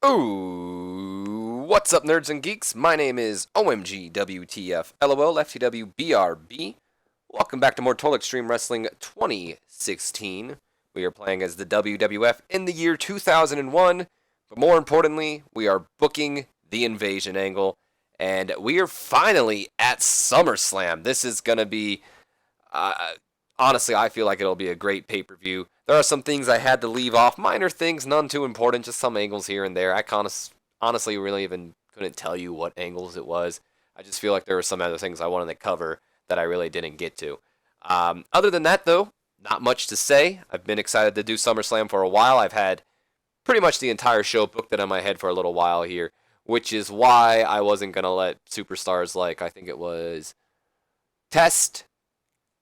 Ooh, what's up, nerds and geeks? My name is OMGWTF LOL FTW BRB. Welcome back to more Total Extreme Wrestling 2016. We are playing as the WWF in the year 2001, but more importantly, we are booking the invasion angle, and we are finally at SummerSlam. This is going to be, honestly, I feel like it'll be a great pay-per-view. There are some things I had to leave off, minor things, none too important, just some angles here and there. I honestly really even couldn't tell you what angles it was. I just feel like there were some other things I wanted to cover that I really didn't get to. Other than that, though, not much to say. I've been excited to do SummerSlam for a while. I've had pretty much the entire show booked in my head for a little while here, which is why I wasn't going to let superstars like, I think it was Test,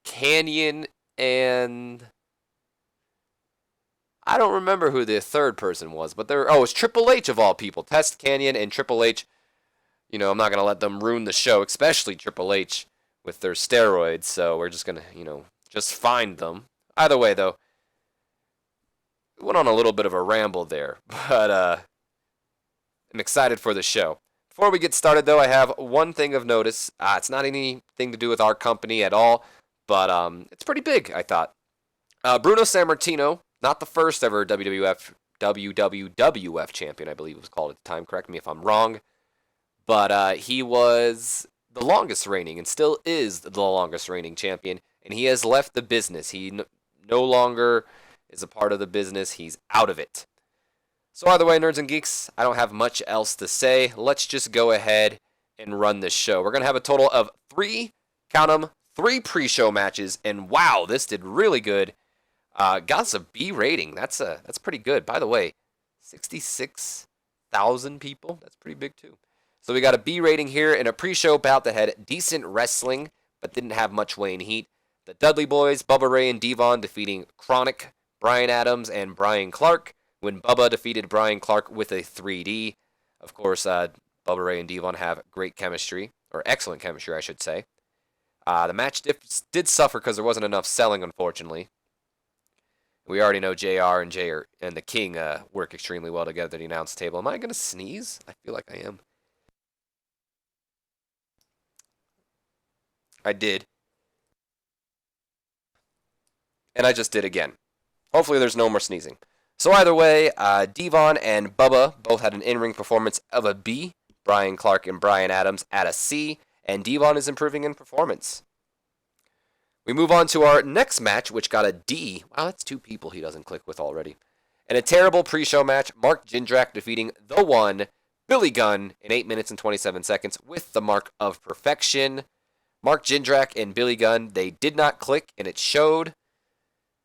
Canyon, and I don't remember who the third person was, but it was Triple H of all people. Test, Canyon, and Triple H. You know, I'm not going to let them ruin the show, especially Triple H with their steroids, so we're just going to, just find them. Either way, though, went on a little bit of a ramble there, but I'm excited for the show. Before we get started, though, I have one thing of notice. It's not anything to do with our company at all, but it's pretty big, I thought. Bruno Sammartino, not the first ever WWF champion, I believe it was called at the time. Correct me if I'm wrong. But he was the longest reigning and still is the longest reigning champion. And he has left the business. He no longer is a part of the business. He's out of it. So either way, nerds and geeks, I don't have much else to say. Let's just go ahead and run this show. We're going to have a total of three pre-show matches. And wow, this did really good. Got us a B rating. That's pretty good. By the way, 66,000 people. That's pretty big too. So we got a B rating here in a pre-show bout that had decent wrestling, but didn't have much weighing heat. The Dudley Boys, Bubba Ray and Devon defeating Chronic, Brian Adams, and Brian Clark, when Bubba defeated Brian Clark with a 3D. Of course, Bubba Ray and Devon have great chemistry, or excellent chemistry, I should say. The match did suffer because there wasn't enough selling, unfortunately. We already know JR and the King work extremely well together at the announce table. Am I going to sneeze? I feel like I am. I did. And I just did again. Hopefully there's no more sneezing. So either way, Devon and Bubba both had an in-ring performance of a B. Brian Clark and Brian Adams at a C. And Devon is improving in performance. We move on to our next match, which got a D. Wow, that's two people he doesn't click with already. In a terrible pre-show match, Mark Jindrak defeating the one, Billy Gunn, in 8 minutes and 27 seconds with the mark of perfection. Mark Jindrak and Billy Gunn, they did not click, and it showed.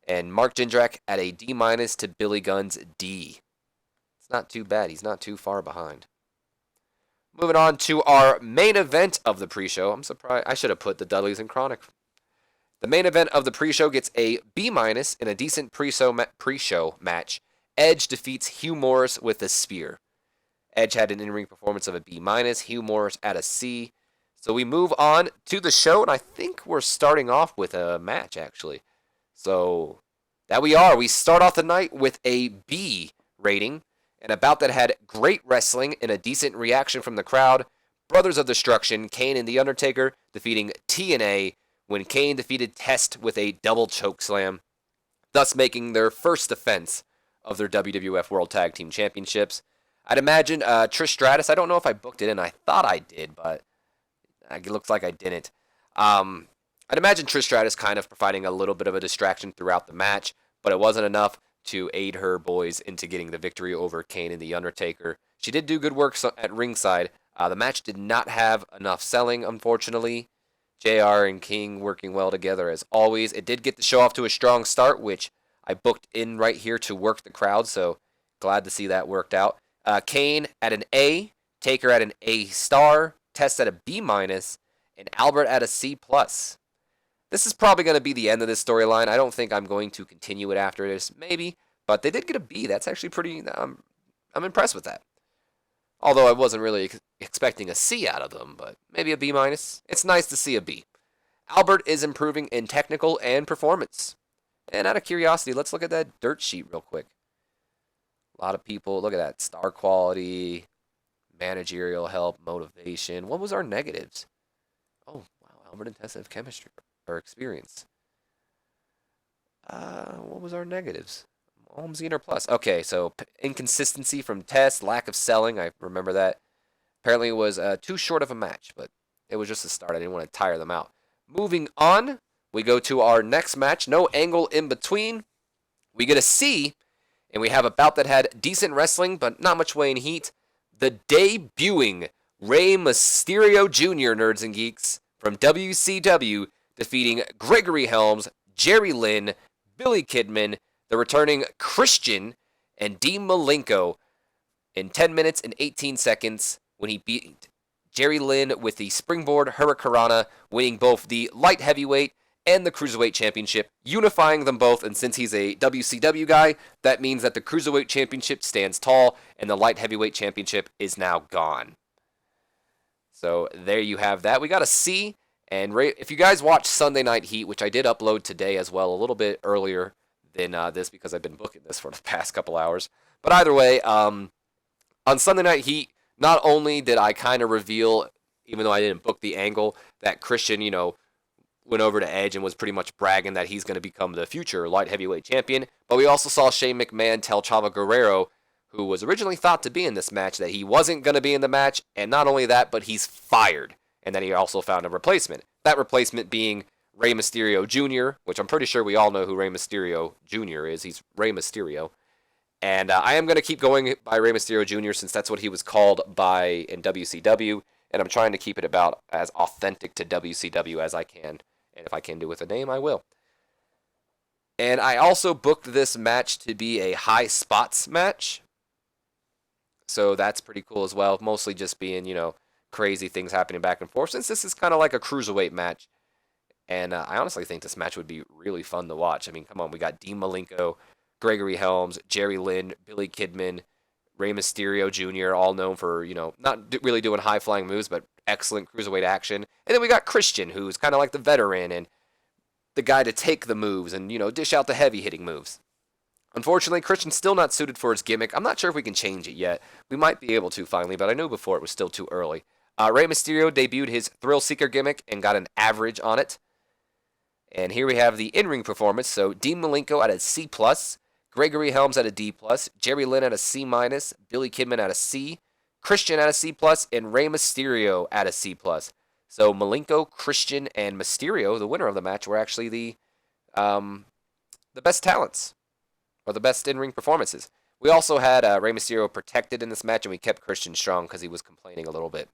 And Mark Jindrak at a D- to Billy Gunn's D. It's not too bad. He's not too far behind. Moving on to our main event of the pre-show. I'm surprised. I should have put the Dudleys and Chronic. The main event of the pre-show gets a B- in a decent pre-show match. Edge defeats Hugh Morris with a spear. Edge had an in-ring performance of a B-, Hugh Morris at a C. So we move on to the show, and I think we're starting off with a match, actually. So that we are. We start off the night with a B rating, and a bout that had great wrestling and a decent reaction from the crowd. Brothers of Destruction, Kane and The Undertaker, defeating TNA, when Kane defeated Test with a double chokeslam, thus making their first defense of their WWF World Tag Team Championships. I'd imagine Trish Stratus, I don't know if I booked it in. I thought I did, but it looks like I didn't. I'd imagine Trish Stratus kind of providing a little bit of a distraction throughout the match, but it wasn't enough to aid her boys into getting the victory over Kane and The Undertaker. She did do good work at ringside. The match did not have enough selling, unfortunately. JR and King working well together as always. It did get the show off to a strong start, which I booked in right here to work the crowd, so glad to see that worked out. Kane at an A, Taker at an A star, Test at a B-, and Albert at a C+. This is probably going to be the end of this storyline. I don't think I'm going to continue it after this, maybe, but they did get a B. That's actually pretty, I'm impressed with that. Although I wasn't really expecting a C out of them, but maybe a B-. It's nice to see a B. Albert is improving in technical and performance. And out of curiosity, let's look at that dirt sheet real quick. A lot of people, look at that. Star quality, managerial help, motivation. What was our negatives? Oh, wow. Albert and Tessa have chemistry or experience. What was our negatives? Alms Gainer Plus. Okay, so inconsistency from Tess, lack of selling. I remember that. Apparently, it was too short of a match, but it was just a start. I didn't want to tire them out. Moving on, we go to our next match. No angle in between. We get a C, and we have a bout that had decent wrestling, but not much weight in heat. The debuting Rey Mysterio Jr., Nerds and Geeks, from WCW, defeating Gregory Helms, Jerry Lynn, Billy Kidman, the returning Christian, and Dean Malenko in 10 minutes and 18 seconds when he beat Jerry Lynn with the Springboard Hurricanrana, winning both the light heavyweight and the Cruiserweight Championship, unifying them both. And since he's a WCW guy, that means that the Cruiserweight Championship stands tall and the Light Heavyweight Championship is now gone. So there you have that. We got a C. And if you guys watch Sunday Night Heat, which I did upload today as well, a little bit earlier than this because I've been booking this for the past couple hours. But either way, on Sunday Night Heat, not only did I kind of reveal, even though I didn't book the angle, that Christian, went over to Edge and was pretty much bragging that he's going to become the future light heavyweight champion. But we also saw Shane McMahon tell Chavo Guerrero, who was originally thought to be in this match, that he wasn't going to be in the match. And not only that, but he's fired. And then he also found a replacement. That replacement being Rey Mysterio Jr., which I'm pretty sure we all know who Rey Mysterio Jr. is. He's Rey Mysterio. And I am going to keep going by Rey Mysterio Jr. since that's what he was called by in WCW. And I'm trying to keep it about as authentic to WCW as I can. And if I can do with a name, I will. And I also booked this match to be a high spots match. So that's pretty cool as well. Mostly just being, crazy things happening back and forth. Since this is kind of like a cruiserweight match. And I honestly think this match would be really fun to watch. I mean, come on. We got Dean Malenko, Gregory Helms, Jerry Lynn, Billy Kidman, Rey Mysterio Jr., all known for, not really doing high-flying moves, but excellent cruiserweight action. And then we got Christian, who's kind of like the veteran and the guy to take the moves and, dish out the heavy-hitting moves. Unfortunately, Christian's still not suited for his gimmick. I'm not sure if we can change it yet. We might be able to finally, but I knew before it was still too early. Rey Mysterio debuted his Thrill Seeker gimmick and got an average on it. And here we have the in-ring performance. So Dean Malenko at a C+, Gregory Helms at a D+, Jerry Lynn at a C-, Billy Kidman at a C, Christian at a C+, and Rey Mysterio at a C+. So Malenko, Christian, and Mysterio, the winner of the match, were actually the best talents, or the best in-ring performances. We also had Rey Mysterio protected in this match, and we kept Christian strong because he was complaining a little bit.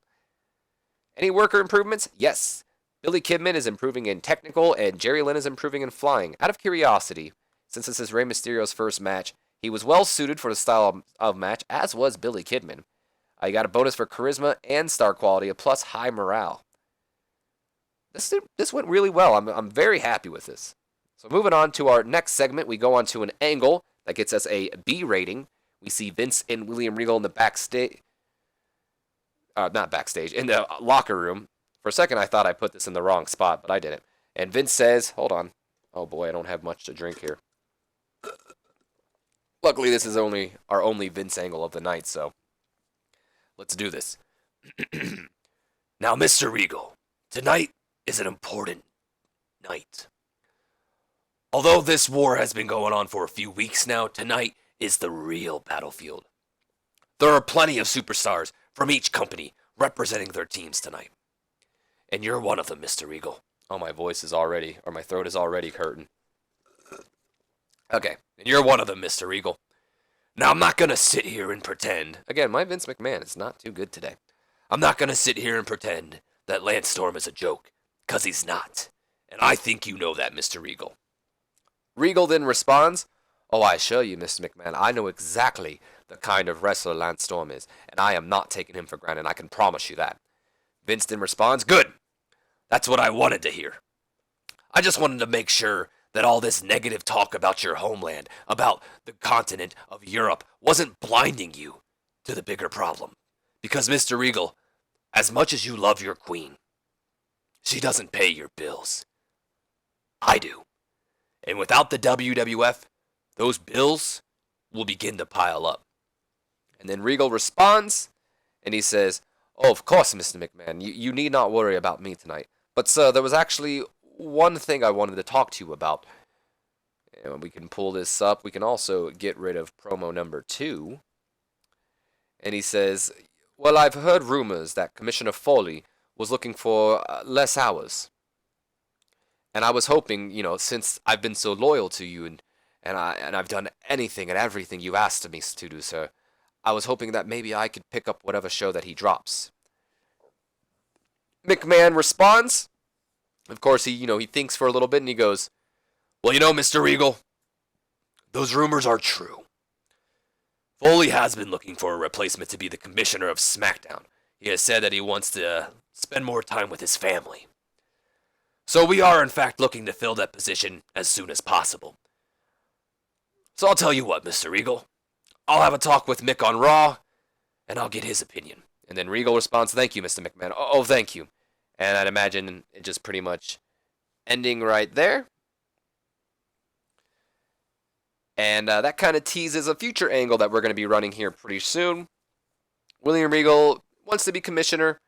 Any worker improvements? Yes. Billy Kidman is improving in technical, and Jerry Lynn is improving in flying. Out of curiosity, since this is Rey Mysterio's first match, he was well suited for the style of match, as was Billy Kidman. You got a bonus for charisma and star quality, a plus high morale. This went really well. I'm very happy with this. So moving on to our next segment, we go on to an angle that gets us a B rating. We see Vince and William Regal in the backstage. Not backstage, in the locker room. For a second, I thought I put this in the wrong spot, but I didn't. And Vince says, hold on. Oh boy, I don't have much to drink here. Luckily, this is our only Vince angle of the night, so let's do this. Now, Mr. Regal, tonight is an important night. Although this war has been going on for a few weeks now, tonight is the real battlefield. There are plenty of superstars from each company representing their teams tonight. And you're one of them, Mr. Regal. Oh, my throat is already hurting. Okay, and you're one of them, Mr. Regal. Now, I'm not going to sit here and pretend. Again, my Vince McMahon is not too good today. I'm not going to sit here and pretend that Lance Storm is a joke, because he's not. And I think you know that, Mr. Regal. Regal then responds, "Oh, I assure you, Mr. McMahon, I know exactly the kind of wrestler Lance Storm is, and I am not taking him for granted, I can promise you that." Vince then responds, "Good. That's what I wanted to hear. I just wanted to make sure that all this negative talk about your homeland, about the continent of Europe, wasn't blinding you to the bigger problem. Because, Mr. Regal, as much as you love your queen, she doesn't pay your bills. I do. And without the WWF, those bills will begin to pile up. And then Regal responds, and he says, "Oh, of course, Mr. McMahon. You need not worry about me tonight. But, sir, there was actually one thing I wanted to talk to you about. And we can pull this up. We can also get rid of promo number 2. And he says, well, I've heard rumors that Commissioner Foley was looking for less hours. And I was hoping, since I've been so loyal to you and I've done anything and everything you asked me to do, sir, I was hoping that maybe I could pick up whatever show that he drops." McMahon responds. Of course, he thinks for a little bit and he goes, "Well, Mr. Regal, those rumors are true. Foley has been looking for a replacement to be the commissioner of SmackDown. He has said that he wants to spend more time with his family. So we are, in fact, looking to fill that position as soon as possible. So I'll tell you what, Mr. Regal. I'll have a talk with Mick on Raw, and I'll get his opinion." And then Regal responds, "Thank you, Mr. McMahon. Oh, thank you." And I'd imagine it just pretty much ending right there. And that kind of teases a future angle that we're going to be running here pretty soon. William Regal wants to be commissioner,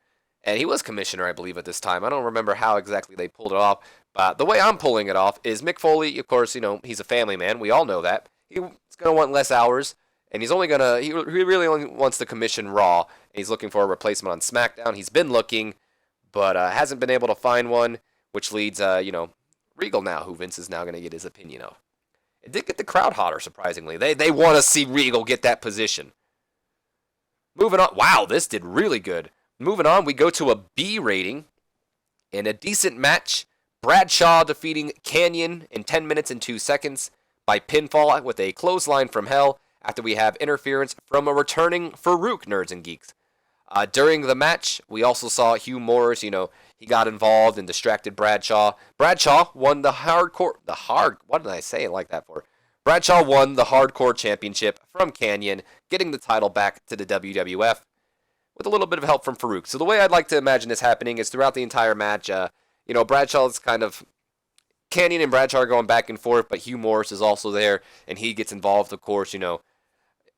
and he was commissioner, I believe, at this time. I don't remember how exactly they pulled it off, but the way I'm pulling it off is Mick Foley, of course, he's a family man. We all know that. He's going to want less hours, and he really only wants to commission Raw, and he's looking for a replacement on SmackDown. He's been looking, but hasn't been able to find one, which leads, Regal now, who Vince is now going to get his opinion of. It did get the crowd hotter, surprisingly. They want to see Regal get that position. Moving on. Wow, this did really good. Moving on, we go to a B rating. In a decent match, Bradshaw defeating Kanyon in 10 minutes and 2 seconds by pinfall with a clothesline from hell after we have interference from a returning Farouk, nerds and geeks. During the match, we also saw Hugh Morris, he got involved and distracted Bradshaw. Bradshaw won what did I say it like that for? Bradshaw won the Hardcore Championship from Kanyon, getting the title back to the WWF with a little bit of help from Farouk. So the way I'd like to imagine this happening is throughout the entire match, Bradshaw's Kanyon and Bradshaw are going back and forth, but Hugh Morris is also there, and he gets involved, of course,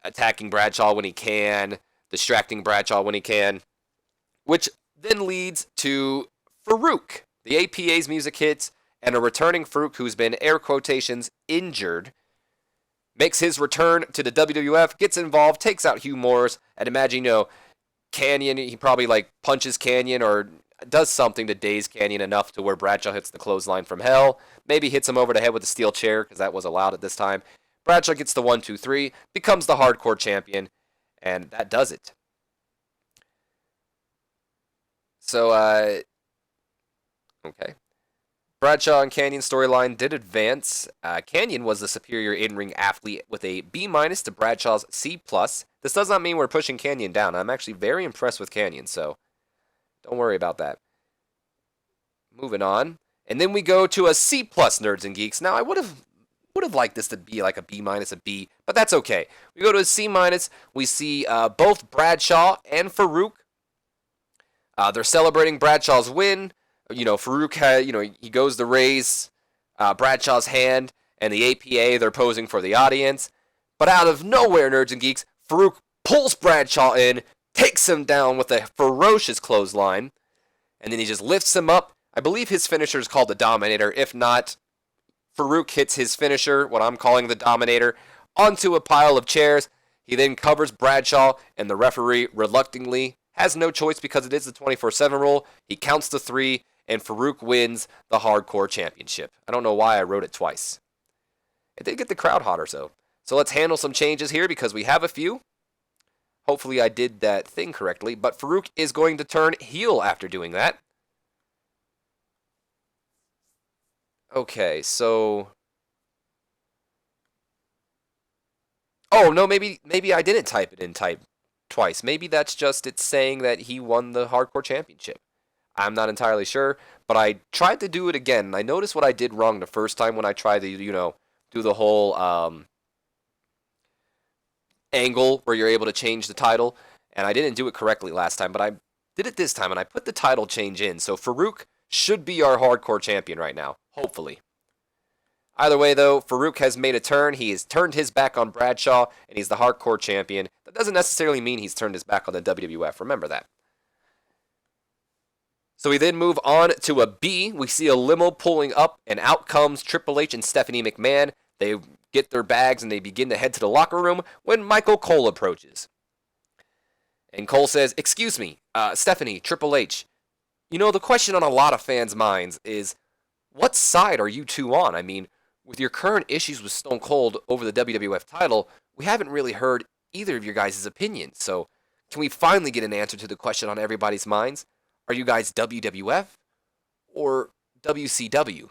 attacking Bradshaw when he can, distracting Bradshaw when he can, which then leads to Farouk. The APA's music hits, and a returning Farouk, who's been, air quotations, injured, makes his return to the WWF, gets involved, takes out Hugh Morris, and imagine, Kanyon, he probably, punches Kanyon or does something to daze Kanyon enough to where Bradshaw hits the clothesline from hell, maybe hits him over the head with a steel chair, because that was allowed at this time. Bradshaw gets the 1, 2, 3, becomes the Hardcore Champion, and that does it. So, okay. Bradshaw and Kanyon storyline did advance. Kanyon was the superior in-ring athlete with a B- to Bradshaw's C+. This does not mean we're pushing Kanyon down. I'm actually very impressed with Kanyon, so don't worry about that. Moving on. And then we go to a C+, nerds and geeks. Now, I would have liked this to be like a B-, a B, but that's okay. We go to a C-. We see both Bradshaw and Farouk. They're celebrating Bradshaw's win. Farouk he goes to raise Bradshaw's hand, and the APA, they're posing for the audience. But out of nowhere, nerds and geeks, Farouk pulls Bradshaw in, takes him down with a ferocious clothesline, and then he just lifts him up. I believe his finisher is called the Dominator. If not, Farouk hits his finisher, what I'm calling the Dominator, onto a pile of chairs. He then covers Bradshaw, and the referee reluctantly has no choice because it is the 24/7 rule. He counts to 3, and Farouk wins the Hardcore Championship. I don't know why I wrote it twice. It did get the crowd hotter, so let's handle some changes here because we have a few. Hopefully I did that thing correctly, but Farouk is going to turn heel after doing that. Okay, so... Oh, no, maybe I didn't type it in twice. Maybe that's just it saying that he won the Hardcore Championship. I'm not entirely sure, but I tried to do it again. I noticed what I did wrong the first time when I tried to, do the whole angle where you're able to change the title, and I didn't do it correctly last time, but I did it this time, and I put the title change in. So Farouk should be our Hardcore Champion right now, hopefully. Either way, though, Farouk has made a turn. He has turned his back on Bradshaw, and he's the hardcore champion. That doesn't necessarily mean he's turned his back on the WWF. Remember that. So we then move on to a B. We see a limo pulling up, and out comes Triple H and Stephanie McMahon. They get their bags, and they begin to head to the locker room when Michael Cole approaches. And Cole says, "Excuse me, Stephanie, Triple H. You know, the question on a lot of fans' minds is, what side are you two on? I mean, with your current issues with Stone Cold over the WWF title, we haven't really heard either of your guys' opinions. So, can we finally get an answer to the question on everybody's minds? Are you guys WWF or WCW?"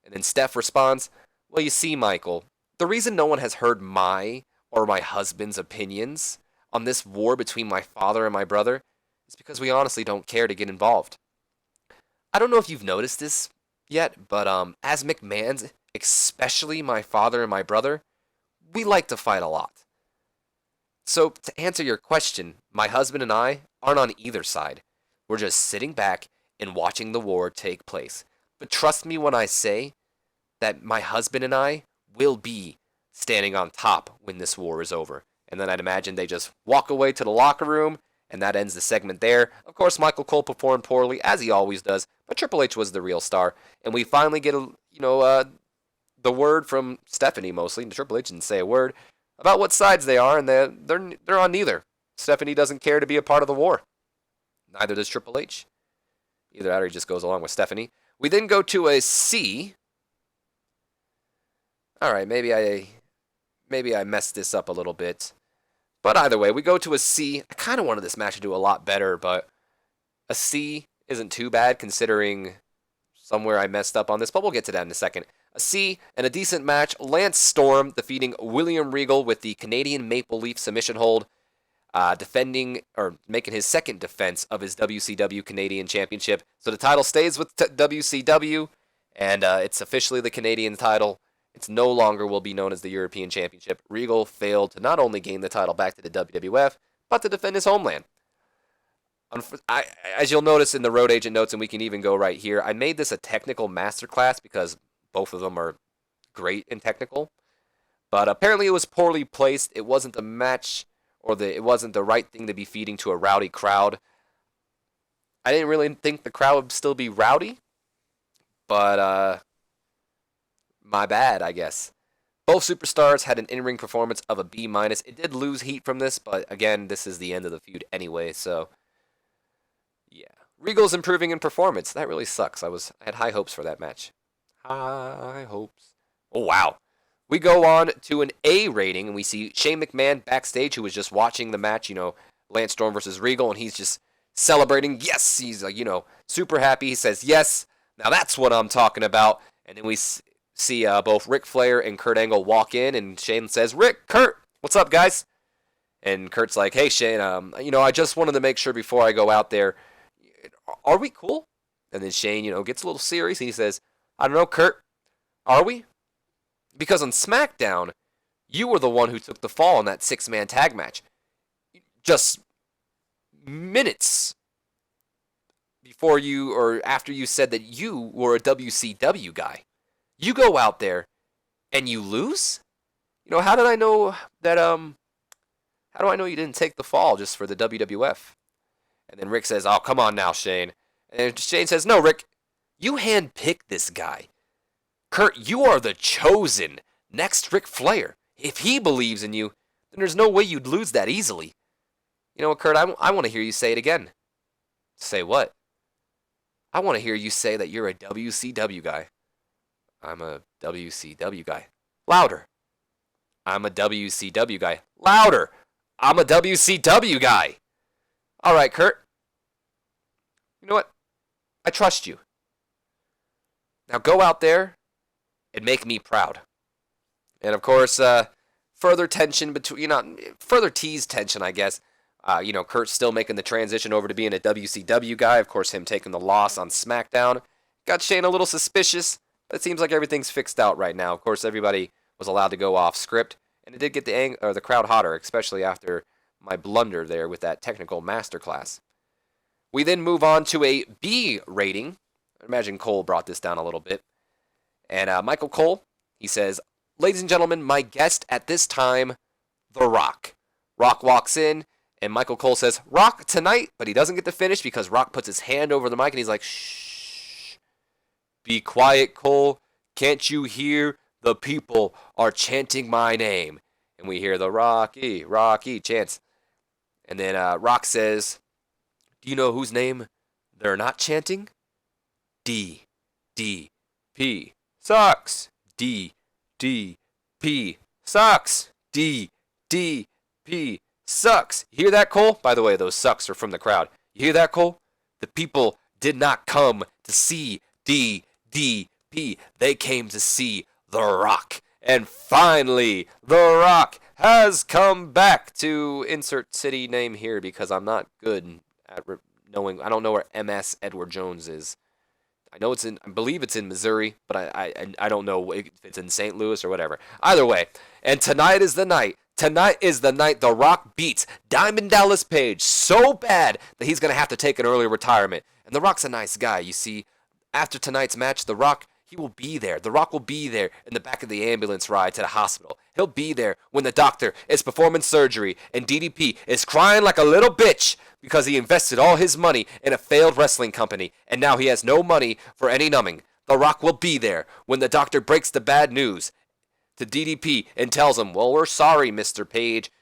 And then Steph responds, "Well, you see, Michael, the reason no one has heard my or my husband's opinions on this war between my father and my brother is because we honestly don't care to get involved. I don't know if you've noticed this yet, but as McMahons, especially my father and my brother, we like to fight a lot. So, to answer your question, my husband and I aren't on either side. We're just sitting back and watching the war take place. But trust me when I say that my husband and I will be standing on top when this war is over." And then I'd imagine they just walk away to the locker room, and that ends the segment there. Of course, Michael Cole performed poorly, as he always does, but Triple H was the real star. And we finally get the word from Stephanie mostly. Triple H didn't say a word about what sides they are, and they're on neither. Stephanie doesn't care to be a part of the war. Neither does Triple H. Either that or he just goes along with Stephanie. We then go to a C. All right, maybe I messed this up a little bit. But either way, we go to a C. I kind of wanted this match to do a lot better, but a C isn't too bad considering somewhere I messed up on this, but we'll get to that in a second. A C and a decent match. Lance Storm defeating William Regal with the Canadian Maple Leaf submission hold. Defending or making his second defense of his WCW Canadian Championship. So the title stays with WCW, and it's officially the Canadian title. It's no longer will be known as the European Championship. Regal failed to not only gain the title back to the WWF, but to defend his homeland. As you'll notice in the Road Agent notes, and we can even go right here, I made this a technical masterclass because both of them are great in technical. But apparently it was poorly placed. It wasn't the match, it wasn't the right thing to be feeding to a rowdy crowd. I didn't really think the crowd would still be rowdy, but my bad, I guess. Both superstars had an in-ring performance of a B-. It did lose heat from this, but again, this is the end of the feud anyway, so yeah. Regal's improving in performance. That really sucks. I had high hopes for that match. High hopes. Oh, wow. We go on to an A rating, and we see Shane McMahon backstage, who was just watching the match, Lance Storm versus Regal, and he's just celebrating. Yes, he's super happy. He says, "Yes, now that's what I'm talking about." And then we see both Ric Flair and Kurt Angle walk in, and Shane says, "Kurt, what's up, guys?" And Kurt's like, "Hey, Shane, I just wanted to make sure before I go out there, are we cool?" And then Shane, gets a little serious, and he says, "I don't know, Kurt, are we? Because on SmackDown, you were the one who took the fall in that 6-man tag match. Just minutes before you or after you said that you were a WCW guy. You go out there and you lose? How did I know that, how do I know you didn't take the fall just for the WWF?" And then Rick says, "Oh, come on now, Shane." And Shane says, "No, Rick, you handpicked this guy. Kurt, you are the chosen next Ric Flair. If he believes in you, then there's no way you'd lose that easily. You know what, Kurt, I want to hear you say it again." "Say what?" "I want to hear you say that you're a WCW guy." "I'm a WCW guy." "Louder." "I'm a WCW guy." "Louder." "I'm a WCW guy." "All right, Kurt. You know what? I trust you. Now go out there and make me proud." And of course, further tension between, further tease tension, I guess. Kurt's still making the transition over to being a WCW guy. Of course, him taking the loss on SmackDown got Shane a little suspicious, but it seems like everything's fixed out right now. Of course, everybody was allowed to go off script, and it did get the crowd hotter, especially after my blunder there with that technical masterclass. We then move on to a B rating. I imagine Cole brought this down a little bit. And Michael Cole He says, "Ladies and gentlemen, my guest at this time, The Rock." Rock walks in, and Michael Cole says, "Rock tonight," but he doesn't get to finish because Rock puts his hand over the mic and he's like, "Shh, be quiet, Cole. Can't you hear? The people are chanting my name." And we hear the Rocky, Rocky chants. And then Rock says, "Do you know whose name they're not chanting? D, D, P. Sucks. D, D, P. Sucks. D, D, P. Sucks." You hear that, Cole? By the way, those sucks are from the crowd. You hear that, Cole? The people did not come to see DDP. They came to see The Rock. And finally, The Rock has come back to insert city name here because I'm not good at knowing. I don't know where MS Edward Jones is. I know I believe it's in Missouri, but I don't know if it's in St. Louis or whatever. Either way, and tonight is the night. Tonight is the night The Rock beats Diamond Dallas Page so bad that he's going to have to take an early retirement. And The Rock's a nice guy. You see, after tonight's match, The Rock, he will be there. The Rock will be there in the back of the ambulance ride to the hospital. He'll be there when the doctor is performing surgery and DDP is crying like a little bitch because he invested all his money in a failed wrestling company and now he has no money for any numbing. The Rock will be there when the doctor breaks the bad news to DDP and tells him, "Well, we're sorry, Mr. Page.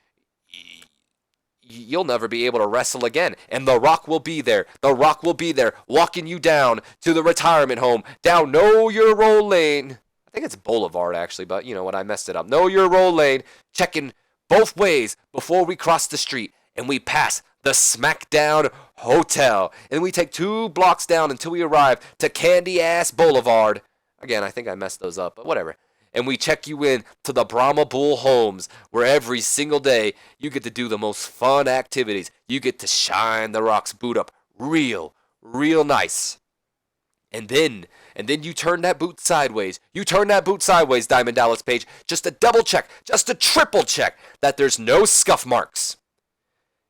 You'll never be able to wrestle again." And The Rock will be there. The Rock will be there walking you down to the retirement home, down Know Your Roll Lane. I think it's Boulevard, actually, but you know what? I messed it up. Know Your Roll Lane, checking both ways before we cross the street, and we pass the SmackDown Hotel. And we take 2 blocks down until we arrive to Candy Ass Boulevard. Again, I think I messed those up, but whatever. And we check you in to the Brahma Bull Homes, where every single day you get to do the most fun activities. You get to shine The Rock's boot up real nice. And then you turn that boot sideways. You turn that boot sideways, Diamond Dallas Page, just to double check, just to triple check that there's no scuff marks.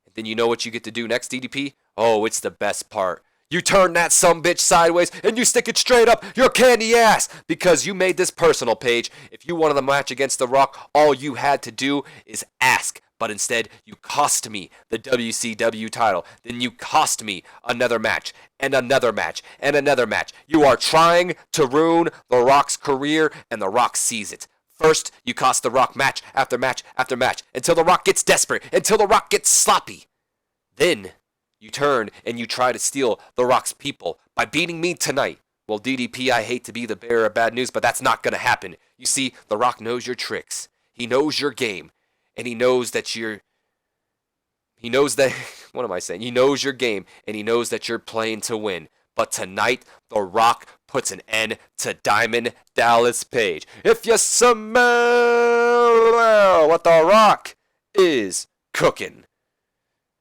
And then you know what you get to do next, DDP? Oh, it's the best part. You turn that sumbitch sideways and you stick it straight up your candy ass because you made this personal, Page. If you wanted a match against The Rock, all you had to do is ask. But instead, you cost me the WCW title. Then you cost me another match and another match and another match. You are trying to ruin The Rock's career and The Rock sees it. First, you cost The Rock match after match after match until The Rock gets desperate, until The Rock gets sloppy. Then you turn and you try to steal The Rock's people by beating me tonight. Well, DDP, I hate to be the bearer of bad news, but that's not going to happen. You see, The Rock knows your tricks. He knows your game. And he knows that what am I saying? He knows your game, and he knows that you're playing to win. But tonight, The Rock puts an end to Diamond Dallas Page. If you smell what The Rock is cooking.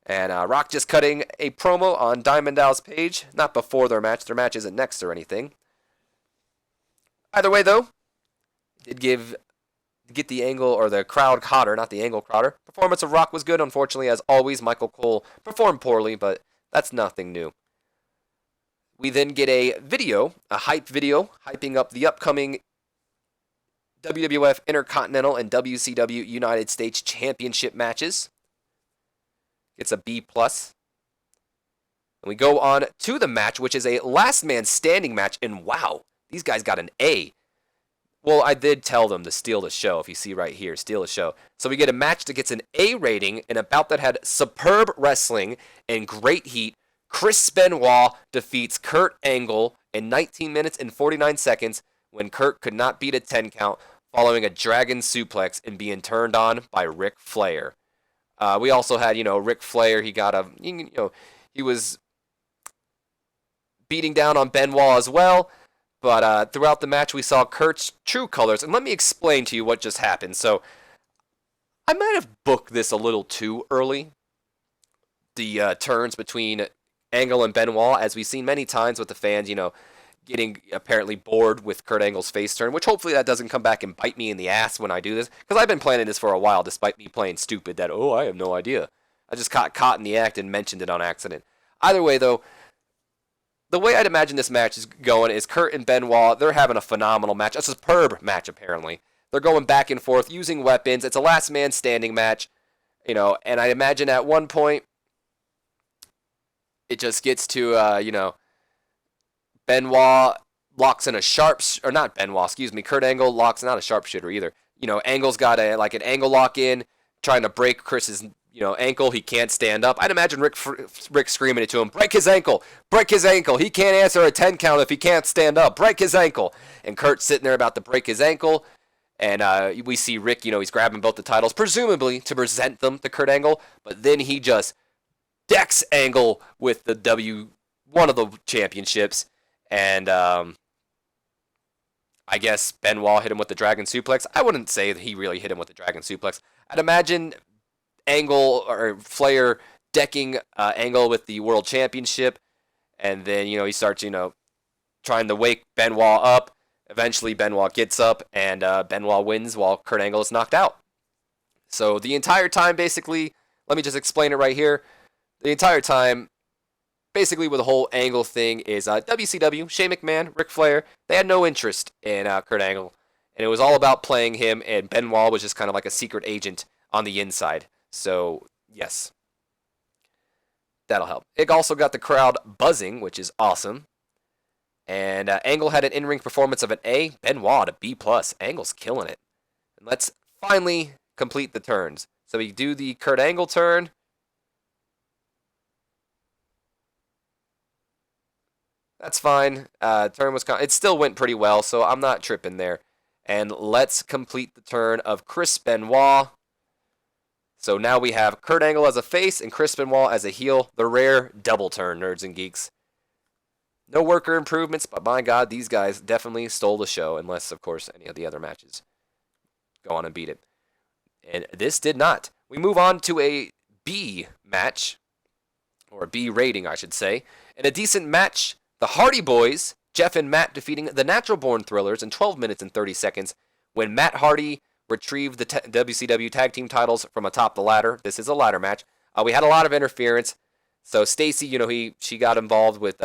And Rock just cutting a promo on Diamond Dallas Page, not before their match. Their match isn't next or anything. Either way, though, did get the angle or the crowd hotter, not the angle crowder. Performance of Rock was good. Unfortunately, as always, Michael Cole performed poorly, but that's nothing new. We then get a video, a hype video, hyping up the upcoming WWF Intercontinental and WCW United States Championship matches. It's a B+. And we go on to the match, which is a last man standing match, and wow, these guys got an A. Well, I did tell them to steal the show, if you see right here, steal the show. So we get a match that gets an A rating, and a bout that had superb wrestling and great heat. Chris Benoit defeats Kurt Angle in 19 minutes and 49 seconds when Kurt could not beat a 10 count following a dragon suplex and being turned on by Ric Flair. We also had, Ric Flair. He was beating down on Benoit as well. But throughout the match, we saw Kurt's true colors. And let me explain to you what just happened. So, I might have booked this a little too early. The turns between Angle and Benoit, as we've seen many times with the fans, getting apparently bored with Kurt Angle's face turn, which hopefully that doesn't come back and bite me in the ass when I do this. Because I've been planning this for a while, despite me playing stupid that, I have no idea. I just got caught in the act and mentioned it on accident. Either way, though, the way I'd imagine this match is going is Kurt and Benoit, they're having a phenomenal match. A superb match, apparently. They're going back and forth, using weapons. It's a last man standing match, and I imagine at one point, it just gets to, Benoit locks in a or not Benoit, excuse me, Kurt Angle locks, not a sharpshooter either. Angle's got an angle lock in, trying to break Chris's, ankle. He can't stand up. I'd imagine Rick screaming it to him, break his ankle, break his ankle. He can't answer a 10 count if he can't stand up. Break his ankle. And Kurt's sitting there about to break his ankle. And we see Rick, he's grabbing both the titles, presumably to present them to Kurt Angle. But then he just decks Angle with one of the championships. And I guess Benoit hit him with the Dragon Suplex. I wouldn't say that he really hit him with the Dragon Suplex. I'd imagine Angle or Flair decking Angle with the World Championship. And then, he starts, trying to wake Benoit up. Eventually, Benoit gets up, and Benoit wins while Kurt Angle is knocked out. So the entire time, basically, let me just explain it right here. The entire time, basically, with the whole Angle thing is WCW, Shane McMahon, Ric Flair, they had no interest in Kurt Angle. And it was all about playing him, and Benoit was just kind of like a secret agent on the inside. So, yes. That'll help. It also got the crowd buzzing, which is awesome. And Angle had an in-ring performance of an A, Benoit a B+. Angle's killing it. And let's finally complete the turns. So we do the Kurt Angle turn. That's fine. Turn was it still went pretty well, so I'm not tripping there. And let's complete the turn of Chris Benoit. So now we have Kurt Angle as a face and Chris Benoit as a heel. The rare double turn, nerds and geeks. No worker improvements, but my God, these guys definitely stole the show, unless, of course, any of the other matches go on and beat it. And this did not. We move on to a B match, or a B rating, I should say. In a decent match, the Hardy Boys, Jeff and Matt, defeating the Natural Born Thrillers in 12 minutes and 30 seconds when Matt Hardy retrieved the WCW Tag Team titles from atop the ladder. This is a ladder match. We had a lot of interference. So Stacy, she got involved with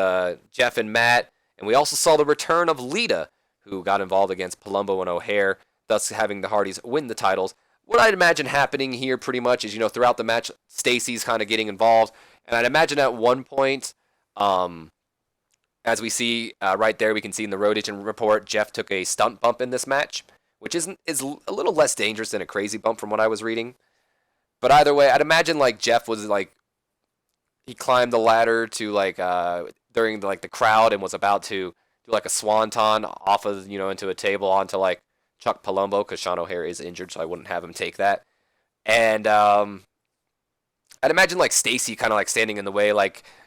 Jeff and Matt, and we also saw the return of Lita, who got involved against Palumbo and O'Hare, thus having the Hardys win the titles. What I'd imagine happening here pretty much is, throughout the match, Stacy's kind of getting involved, and I'd imagine at one point, as we see right there, we can see in the Road Agent report, Jeff took a stunt bump in this match, which is a little less dangerous than a crazy bump from what I was reading. But either way, I'd imagine Jeff was he climbed the ladder to during the crowd and was about to do a swanton off of into a table onto Chuck Palumbo, because Sean O'Hare is injured, so I wouldn't have him take that. And I'd imagine Stacy kind of standing in the way,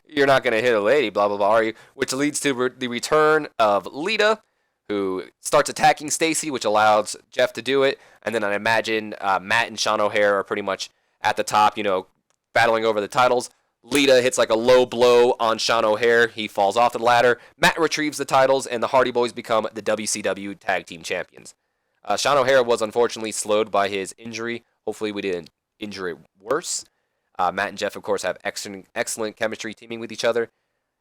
you're not gonna hit a lady, blah blah blah, are you? Which leads to the return of Lita, who starts attacking Stacy, which allows Jeff to do it. And then I imagine Matt and Sean O'Hare are pretty much at the top, battling over the titles. Lita hits a low blow on Sean O'Hare. He falls off the ladder. Matt retrieves the titles, and the Hardy Boys become the WCW Tag Team Champions. Sean O'Hare was unfortunately slowed by his injury. Hopefully we didn't injure it worse. Matt and Jeff, of course, have excellent chemistry teaming with each other.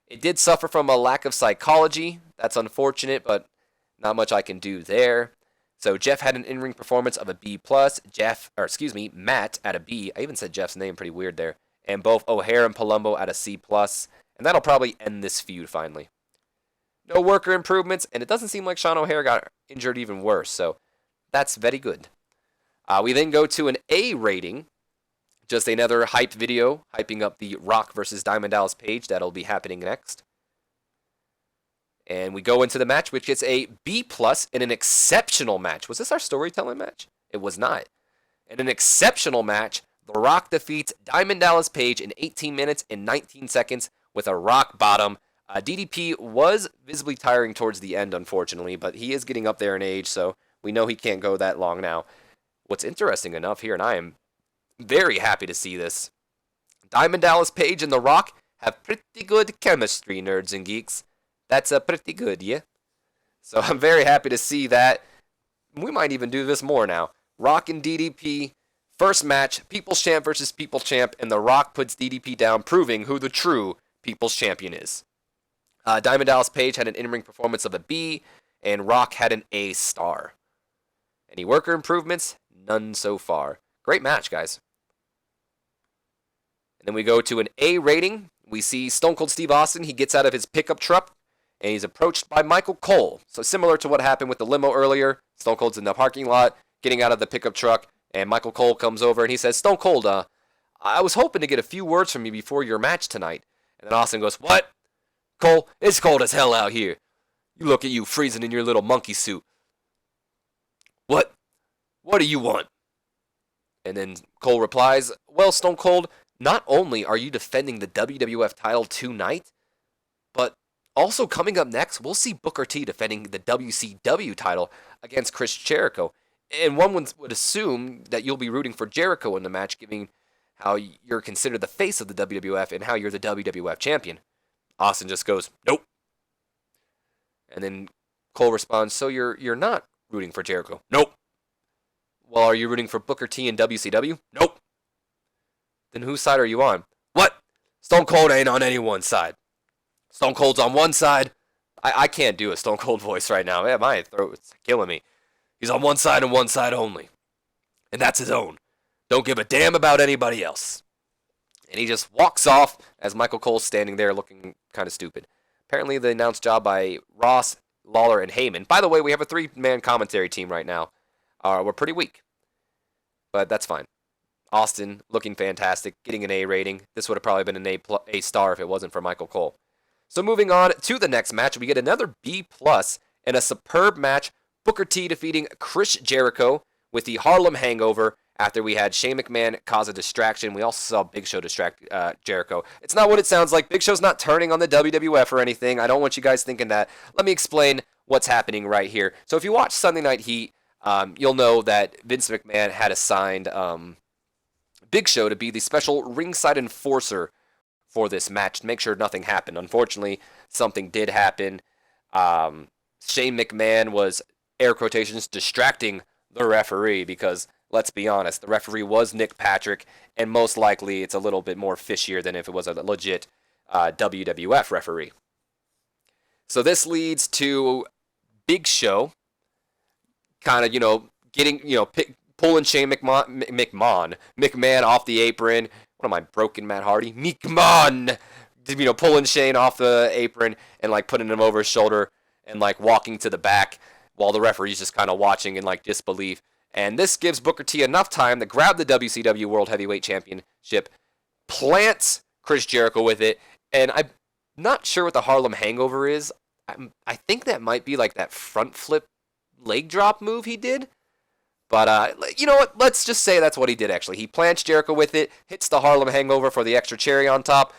It did suffer from a lack of psychology. That's unfortunate, but not much I can do there. So Jeff had an in-ring performance of a B+. Matt at a B. I even said Jeff's name pretty weird there. And both O'Hare and Palumbo at a C+. And that'll probably end this feud finally. No worker improvements, and it doesn't seem like Sean O'Hare got injured even worse, so that's very good. We then go to an A rating. Just another hype video hyping up the Rock versus Diamond Dallas Page. That'll be happening next. And we go into the match, which gets a B+ in an exceptional match. Was this our storytelling match? It was not. In an exceptional match, The Rock defeats Diamond Dallas Page in 18 minutes and 19 seconds with a rock bottom. DDP was visibly tiring towards the end, unfortunately, but he is getting up there in age, so we know he can't go that long now. What's interesting enough here, and I am very happy to see this, Diamond Dallas Page and The Rock have pretty good chemistry, nerds and geeks. That's pretty good, yeah? So I'm very happy to see that. We might even do this more now. Rock and DDP, first match, People's Champ versus People's Champ, and The Rock puts DDP down, proving who the true People's Champion is. Diamond Dallas Page had an in-ring performance of a B, and Rock had an A star. Any worker improvements? None so far. Great match, guys. And then we go to an A rating. We see Stone Cold Steve Austin. He gets out of his pickup truck, and he's approached by Michael Cole. So similar to what happened with the limo earlier, Stone Cold's in the parking lot, getting out of the pickup truck, and Michael Cole comes over, and he says, Stone Cold, I was hoping to get a few words from you before your match tonight. And then Austin goes, what? Cole, it's cold as hell out here. You look at you freezing in your little monkey suit. What? What do you want? And then Cole replies, well, Stone Cold, not only are you defending the WWF title tonight, but also coming up next, we'll see Booker T defending the WCW title against Chris Jericho. And one would assume that you'll be rooting for Jericho in the match, given how you're considered the face of the WWF and how you're the WWF champion. Austin just goes, nope. And then Cole responds, so you're not rooting for Jericho? Nope. Well, are you rooting for Booker T and WCW? Nope. Then whose side are you on? What? Stone Cold ain't on anyone's side. Stone Cold's on one side. I can't do a Stone Cold voice right now. Man, my throat's killing me. He's on one side and one side only. And that's his own. Don't give a damn about anybody else. And he just walks off as Michael Cole's standing there looking kind of stupid. Apparently the announced job by Ross, Lawler, and Heyman. By the way, we have a 3-man commentary team right now. We're pretty weak. But that's fine. Austin looking fantastic, getting an A rating. This would have probably been an A star if it wasn't for Michael Cole. So moving on to the next match, we get another B+ and a superb match. Booker T defeating Chris Jericho with the Harlem Hangover after we had Shane McMahon cause a distraction. We also saw Big Show distract Jericho. It's not what it sounds like. Big Show's not turning on the WWF or anything. I don't want you guys thinking that. Let me explain what's happening right here. So if you watch Sunday Night Heat, you'll know that Vince McMahon had assigned Big Show to be the special ringside enforcer for this match to make sure nothing happened. Unfortunately, something did happen. Shane McMahon was, air quotations, distracting the referee because, let's be honest, the referee was Nick Patrick, and most likely it's a little bit more fishier than if it was a legit WWF referee. So this leads to Big Show kind of, getting, pulling Shane McMahon off the apron. What am I, broken Matt Hardy? McMahon! Pulling Shane off the apron and, putting him over his shoulder and, walking to the back while the referee's just kind of watching in, disbelief. And this gives Booker T enough time to grab the WCW World Heavyweight Championship, plants Chris Jericho with it, and I'm not sure what the Harlem Hangover is. I think that might be, that front flip leg drop move he did. But, you know what? Let's just say that's what he did, actually. He plants Jericho with it, hits the Harlem Hangover for the extra cherry on top,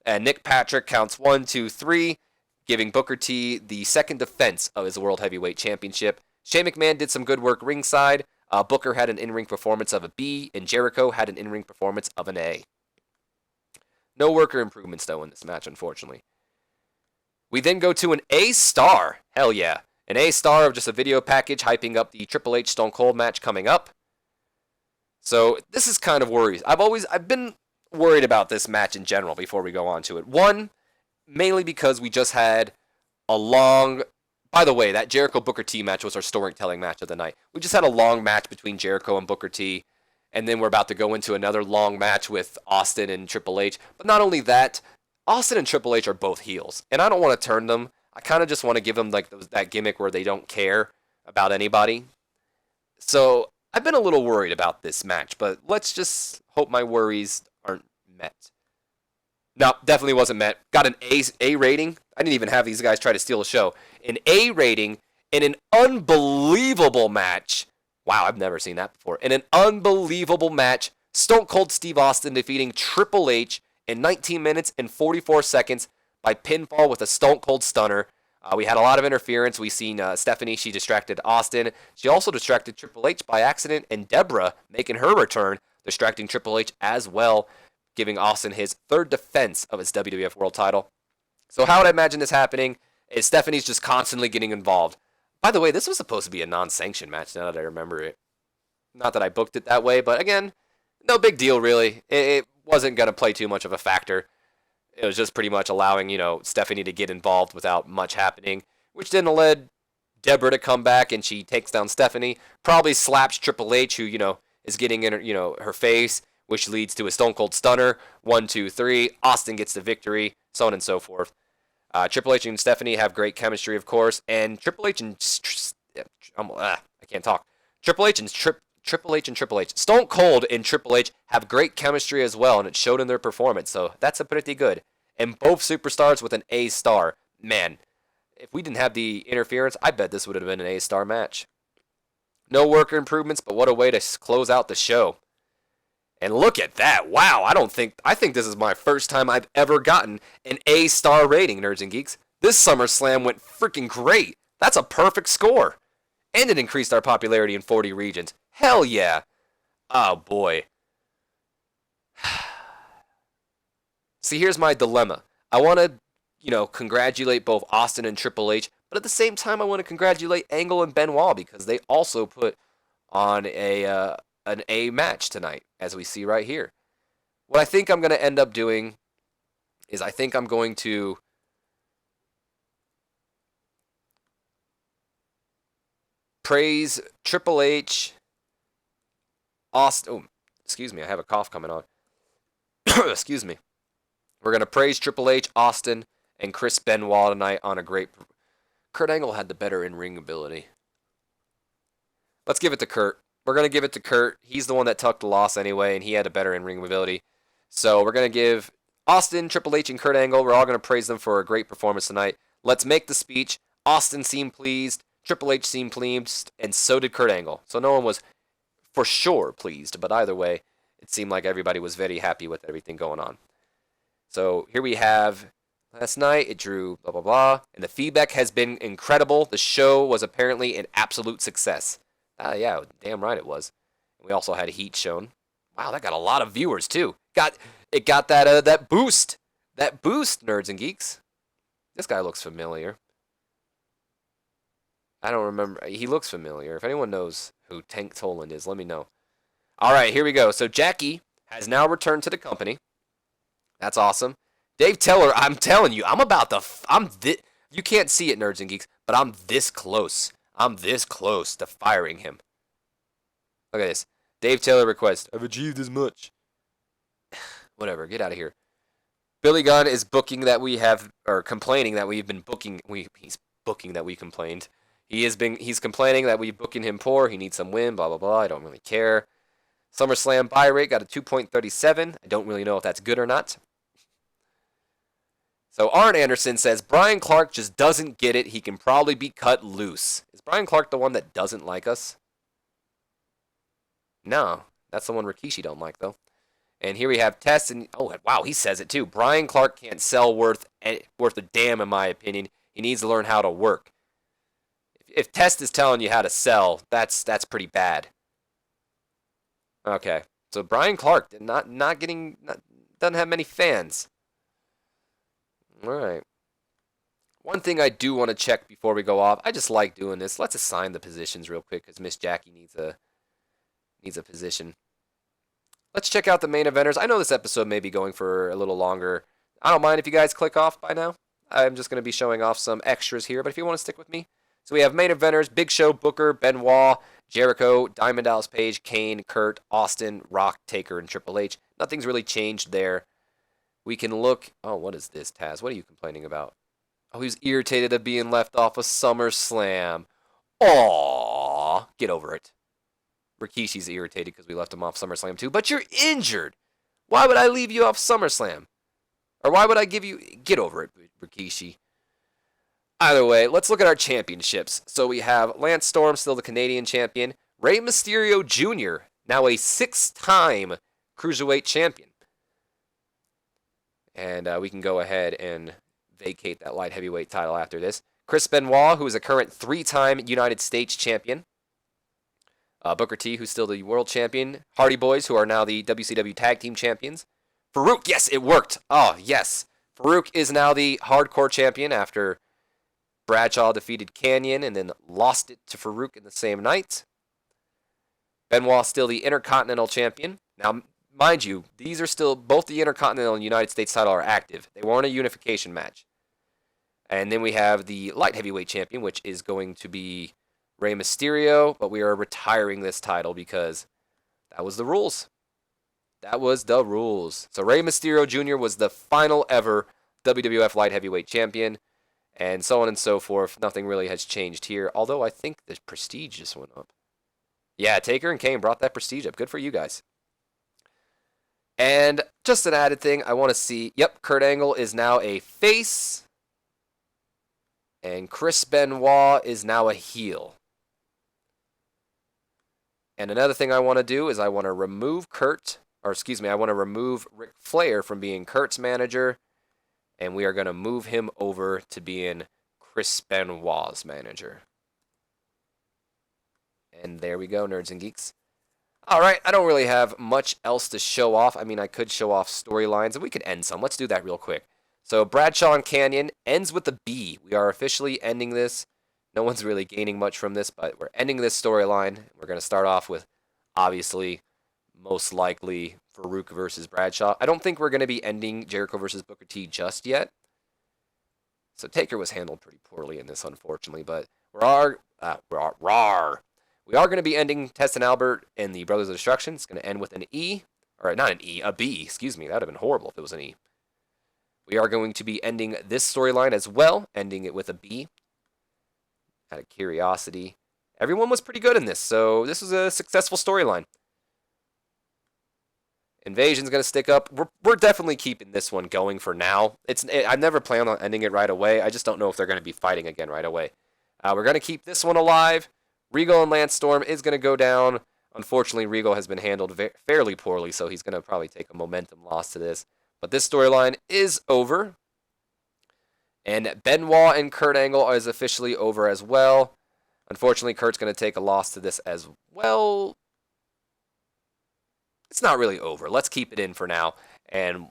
and Nick Patrick counts 1, 2, 3, giving Booker T the second defense of his World Heavyweight Championship. Shane McMahon did some good work ringside. Booker had an in-ring performance of a B, and Jericho had an in-ring performance of an A. No worker improvements, though, in this match, unfortunately. We then go to an A star. Hell yeah. An A star of just a video package hyping up the Triple H Stone Cold match coming up. So this is kind of worries. I've been worried about this match in general before we go on to it. One, mainly because we just had a long... By the way, that Jericho Booker T match was our storytelling match of the night. We just had a long match between Jericho and Booker T, and then we're about to go into another long match with Austin and Triple H. But not only that, Austin and Triple H are both heels, and I don't want to turn them. I kind of just want to give them that gimmick where they don't care about anybody. So I've been a little worried about this match, but let's just hope my worries aren't met. No, definitely wasn't met. Got an A rating. I didn't even have these guys try to steal the show. An A rating in an unbelievable match. Wow, I've never seen that before. In an unbelievable match, Stone Cold Steve Austin defeating Triple H in 19 minutes and 44 seconds by pinfall with a Stone Cold Stunner. We had a lot of interference. We seen Stephanie, she distracted Austin. She also distracted Triple H by accident, and Deborah, making her return, distracting Triple H as well, giving Austin his third defense of his WWF World title. So how would I imagine this happening? Is Stephanie's just constantly getting involved. By the way, this was supposed to be a non-sanctioned match, now that I remember it. Not that I booked it that way, but again, no big deal, really. It wasn't going to play too much of a factor. It was just pretty much allowing, Stephanie to get involved without much happening, which then led Deborah to come back, and she takes down Stephanie, probably slaps Triple H, who, is getting in her, her face, which leads to a Stone Cold Stunner. 1, 2, 3. Austin gets the victory, so on and so forth. Triple H and Stephanie have great chemistry, of course, and Triple H and I can't talk. Triple H and Triple H. Stone Cold and Triple H have great chemistry as well, and it showed in their performance, so that's a pretty good. And both superstars with an A star. Man, if we didn't have the interference, I bet this would have been an A star match. No worker improvements, but what a way to close out the show. And look at that. Wow, I think this is my first time I've ever gotten an A-star rating, Nerds and Geeks. This SummerSlam went freaking great. That's a perfect score. And it increased our popularity in 40 regions. Hell yeah. Oh, boy. See, here's my dilemma. I want to, congratulate both Austin and Triple H, but at the same time, I want to congratulate Angle and Benoit because they also put on an A match tonight, as we see right here. What I think I'm going to end up doing is I think I'm going to praise Triple H, Austin. Oh, excuse me, I have a cough coming on. Excuse me. We're going to praise Triple H, Austin, and Chris Benoit tonight on a great. Kurt Angle had the better in-ring ability. Let's give it to Kurt. We're going to give it to Kurt. He's the one that tucked the loss anyway, and he had a better in-ring ability. So we're going to give Austin, Triple H, and Kurt Angle. We're all going to praise them for a great performance tonight. Let's make the speech. Austin seemed pleased. Triple H seemed pleased, and so did Kurt Angle. So no one was for sure pleased, but either way, it seemed like everybody was very happy with everything going on. So here we have last night. It drew blah, blah, blah, and the feedback has been incredible. The show was apparently an absolute success. Yeah, damn right it was. We also had Heat shown. Wow, that got a lot of viewers too. It got that boost. That boost, Nerds and Geeks. This guy looks familiar. I don't remember. He looks familiar. If anyone knows who Tank Toland is, let me know. All right, here we go. So Jackie has now returned to the company. That's awesome. Dave Teller, I'm telling you, you can't see it, Nerds and Geeks, but I'm this close. I'm this close to firing him. Look at this. Dave Taylor request. I've achieved as much. Whatever, get out of here. Billy Gunn is booking that we have, or complaining that we've been booking. He's booking that we complained. He's complaining that we're booking him poor. He needs some win. Blah blah blah. I don't really care. SummerSlam buy rate got a 2.37. I don't really know if that's good or not. So Arn Anderson says Brian Clark just doesn't get it. He can probably be cut loose. Is Brian Clark the one that doesn't like us? No, that's the one Rikishi don't like though. And here we have Test, and oh wow, he says it too. Brian Clark can't sell worth a damn in my opinion. He needs to learn how to work. If Test is telling you how to sell, that's pretty bad. Okay, so Brian Clark doesn't have many fans. All right. One thing I do want to check before we go off, I just like doing this. Let's assign the positions real quick because Miss Jackie needs a position. Let's check out the main eventers. I know this episode may be going for a little longer. I don't mind if you guys click off by now. I'm just going to be showing off some extras here, but if you want to stick with me. So we have main eventers, Big Show, Booker, Benoit, Jericho, Diamond Dallas Page, Kane, Kurt, Austin, Rock, Taker, and Triple H. Nothing's really changed there. We can look. Oh, what is this, Taz? What are you complaining about? Oh, he's irritated of being left off of SummerSlam. Aww. Get over it. Rikishi's irritated because we left him off SummerSlam too. But you're injured. Why would I leave you off SummerSlam? Or why would I give you... Get over it, Rikishi. Either way, let's look at our championships. So we have Lance Storm, still the Canadian champion. Rey Mysterio Jr., now a 6-time Cruiserweight champion. And we can go ahead and vacate that light heavyweight title after this. Chris Benoit, who is a current 3-time United States champion. Booker T, who's still the world champion. Hardy Boys, who are now the WCW Tag Team champions. Farouk, yes, it worked. Oh, yes. Farouk is now the hardcore champion after Bradshaw defeated Canyon and then lost it to Farouk in the same night. Benoit still the Intercontinental champion. Now, mind you, these are still, both the Intercontinental and United States title are active. They weren't a unification match. And then we have the light heavyweight champion, which is going to be Rey Mysterio, but we are retiring this title because that was the rules. That was the rules. So Rey Mysterio Jr. was the final ever WWF light heavyweight champion, and so on and so forth. Nothing really has changed here, although I think the prestige just went up. Yeah, Taker and Kane brought that prestige up. Good for you guys. And just an added thing, I want to see, yep, Kurt Angle is now a face, and Chris Benoit is now a heel. And another thing I want to do is I want to remove I want to remove Ric Flair from being Kurt's manager, and we are going to move him over to being Chris Benoit's manager. And there we go, nerds and geeks. All right, I don't really have much else to show off. I mean, I could show off storylines, and we could end some. Let's do that real quick. So Bradshaw and Canyon ends with a B. We are officially ending this. No one's really gaining much from this, but we're ending this storyline. We're going to start off with, obviously, most likely Farouk versus Bradshaw. I don't think we're going to be ending Jericho versus Booker T just yet. So Taker was handled pretty poorly in this, unfortunately, but we are going to be ending Test and Albert in the Brothers of Destruction. It's going to end with an E, or not an E, a B, excuse me. That would have been horrible if it was an E. We are going to be ending this storyline as well, ending it with a B. Out of curiosity. Everyone was pretty good in this, so this was a successful storyline. Invasion's going to stick up. We're definitely keeping this one going for now. I never plan on ending it right away. I just don't know if they're going to be fighting again right away. We're going to keep this one alive. Regal and Lance Storm is going to go down. Unfortunately, Regal has been handled fairly poorly, so he's going to probably take a momentum loss to this. But this storyline is over. And Benoit and Kurt Angle is officially over as well. Unfortunately, Kurt's going to take a loss to this as well. It's not really over. Let's keep it in for now, and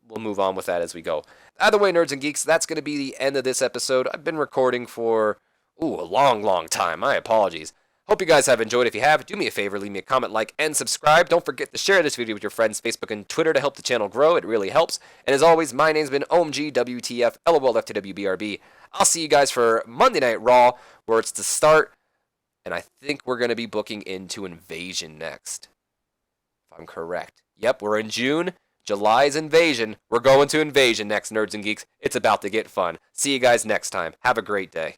we'll move on with that as we go. Either way, nerds and geeks, that's going to be the end of this episode. I've been recording for, a long time. My apologies. Hope you guys have enjoyed. If you have, do me a favor, leave me a comment, like, and subscribe. Don't forget to share this video with your friends, Facebook, and Twitter to help the channel grow. It really helps. And as always, my name's been OMG, WTF, LOL, FTW, I'll see you guys for Monday Night Raw, where it's to start. And I think we're going to be booking into Invasion next. If I'm correct. Yep, we're in June. July's Invasion. We're going to Invasion next, nerds and geeks. It's about to get fun. See you guys next time. Have a great day.